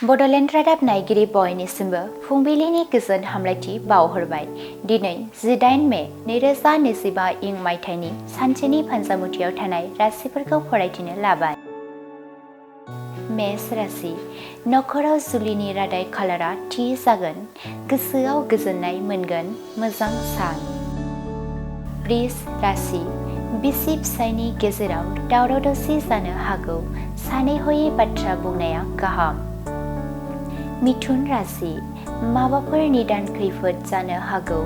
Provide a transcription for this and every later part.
बड'लेण्ड रादाब नायगिरि बयनिसिमबो फुंबिलिनि गोजोन हामलायथि बावहरबाय। दिनै 18 मे 2025 इं मायथाइनि सानसेनि फानजामुथियाव थानाय राशिफोरखौ फरायथिनो लाबाय। मेष राशि नखराव जुलिनि रादाय खालारा थि जागोन, गोसोआव गोजोननाय मोनगोन, मोजां सान। वृष राशि बिसि फिसायनि गेजेराव दावराव दावसि जानो हागौ, सानै हयै बाथ्रा बुंनाया गाहाम। मिथुन राशि माबाफोर निदान खैफोद जानो हागौ,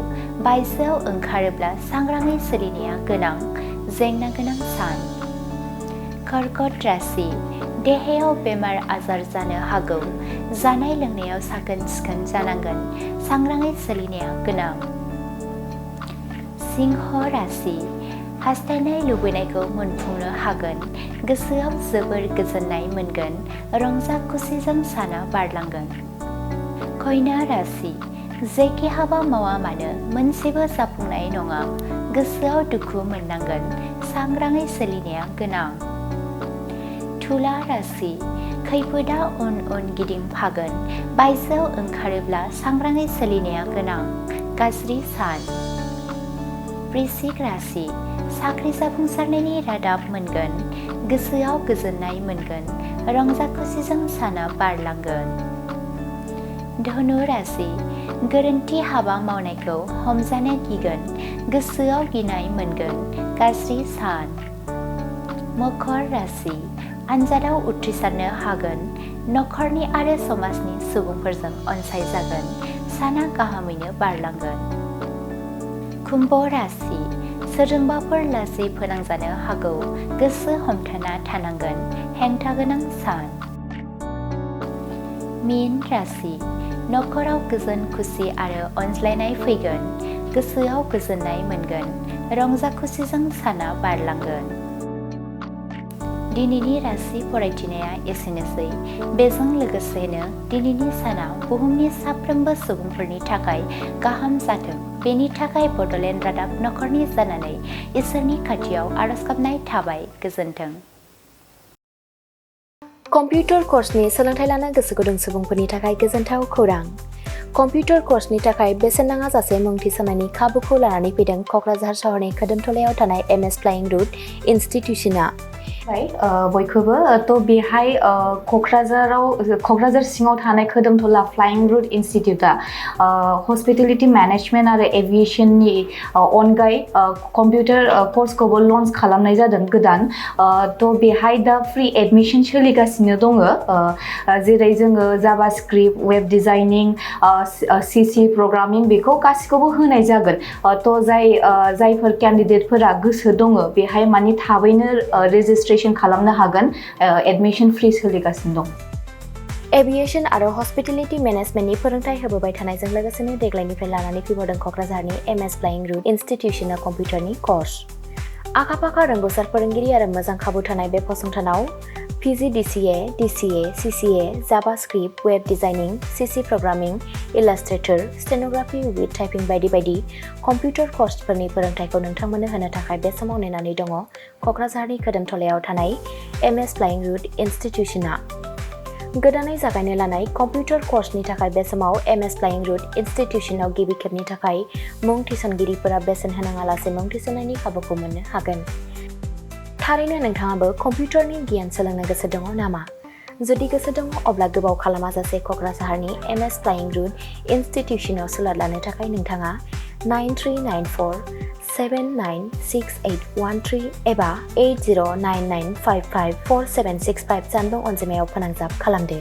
बायजोआव ओंखारोब्ला सांग्राङै सोलिनाया गोनां, जेंना गोनां सान। कर्कट राशि देहायाव बेमार आजार जानो हागौ, जानाय लोंनायाव साखोन सिखोन जानांगोन, सांग्राङै सोलिनाया गोनां। सिंह राशि हास्थायनाय लुबैनायखौ मोनफुंनो हागोन, गोसोआव जोबोर गोजोननाय मोनगोन, रंजा खुसिजों साना बारलांगोन। कन्या राशि जेखि हाबा मावा मानो मोनसेबो जाफुंनाय नङा, गोसोआव दुखु मोननांगोन, सांग्राङै सोलिनाया गोनां। तुला राशि खैफोदा उन उन गिदिंफागोन, बायजोआव ओंखारोब्ला सांग्राङै सोलिनाया गोनां, गाज्रि सान। वृश्चिक राशि साख्रि जाफुंसारनायनि रादाब मोनगोन, गोसोआव गोजोननाय मोनगोन, रंजा खुसिजों साना बारलांगोन। धनु राशि गोरोन्थि हाबा मावनायखौ हमजानो गिगोन, गोसोआव गिनाय मोनगोन, गाज्रि सान। मकर राशि आनजादाव उथ्रिसारनो हागोन, नखरनि आरो समाजनि सुबुंफोरजों अनसायजागोन, साना गाहामैनो बारलांगोन। कुम्भ राशि सोरजोंबाफोर लाजि फोनांजानो हागौ, गोसो हमथाना थानांगोन, हेंथा गोनां सान। मीन राशि नखराव गोजोन खुसि आरो अनज्लायनाय फैगोन, गोसोआव गोजोननाय मोनगोन, रंजा खुसिजों साना बारलांगोन। दिनैनि राशि फरायथिनाया एसेनोसै। बेजों लोगोसेनो दिनैनि साना बुहुमनि साफ्रोमबो सुबुंफोरनि थाखाय गाहाम जाथों, बेनि थाखाय बड'लेण्ड रादाब नखरनि जानानै इसोरनि खाथियाव आरज गाबनाय थाबाय। गोजोन्थों। कम्पिउटार कर्सनि सोलोंथाइ लानो गोसो गुदुं सुबुंफोरनि थाखाय गोजोनथाव खौरां। कम्पिउटार कर्सनि थाखाय बेसेन नाङा जासे मुं थिसननायनि खाबुखौ लानानै फैदों क'क्राझार सहरनि खोदोमथलायाव थानाय MS फ्लाइं रुट इनस्टिट्यूशना। बयखौबो बेहाय क'क्राझार सिङाव थानाय खोदोमथला फ्लाइं रुट इनस्टिट्यूटआ हस्पिटेलिटी मेनेजमेन्ट आरो एभिएशननि अनगायै कम्पिउटार कर्सखौबो लन्च खालामनाय जादों गोदान। बेहाय दा फ्रि एडमिशन सोलिगासिनो दङ, जेरै जोङो JavaScript, web designing, CC programming बेखौ गासिखौबो होनाय जागोन। जायफोर केन्डिडेटफोरा गोसो दङ बेहाय माने थाबैनो रेजिस्ट्रेशन खालामनो हागोन, एडमिशन फ्रि सोलिगासिनो दं। एभिएशन आरो हस्पिटेलिटी मेनेजमेन्टनि फोरोंथाय होबोबाय थानायजों लोगोसेनो देग्लायनिफ्राय लानानै फैबावदों क'क्राझारनि MS फ्लाइं रुट इनस्टिट्यूशना कम्पिउटारनि कर्स। आखा-फाखा रोंग'सार फोरोंगिरि आरो मोजां खाबु थानाय बे फसंथानाव PGDCA, DCA, CCA, JavaScript, web designing, CC programming, illustrator, stenography with typing बायदि बायदि कम्पिउटार कर्सफोरनि फोरोंथायखौ नोंथांमोननो होनो थाखाय बे समाव नेनानै दङ क'क्राझारनि खोदोमथलायाव थानाय MS फ्लाइं रुट इनस्टिट्यूशना। गोदानै जागायनो लानाय कम्पिउटार कर्सनि थाखाय बे समाव MS फ्लाइं रुट इनस्टिट्यूशनाव गिबि खेबनि थाखाय मुं थिसनगिरिफोरा बेसेन होनाङालासे मुं थिसननायनि खाबुखौ मोननो हागोन। थारैनो नोंथाङाबो कम्पिउटारनि गियान सोलोंनो गोसो दङ नामा? जुदि गोसो दङ अब्ला गोबाव खालामाजासे क'क्राझारनि MS फ्लाइं रुट इनस्टिट्यूशनाव सुलाद लानो थाखाय नोंथाङा 9394 796813 एबा 8099554765 जानबुं अनजिमायाव फोनांजाब खालामदो।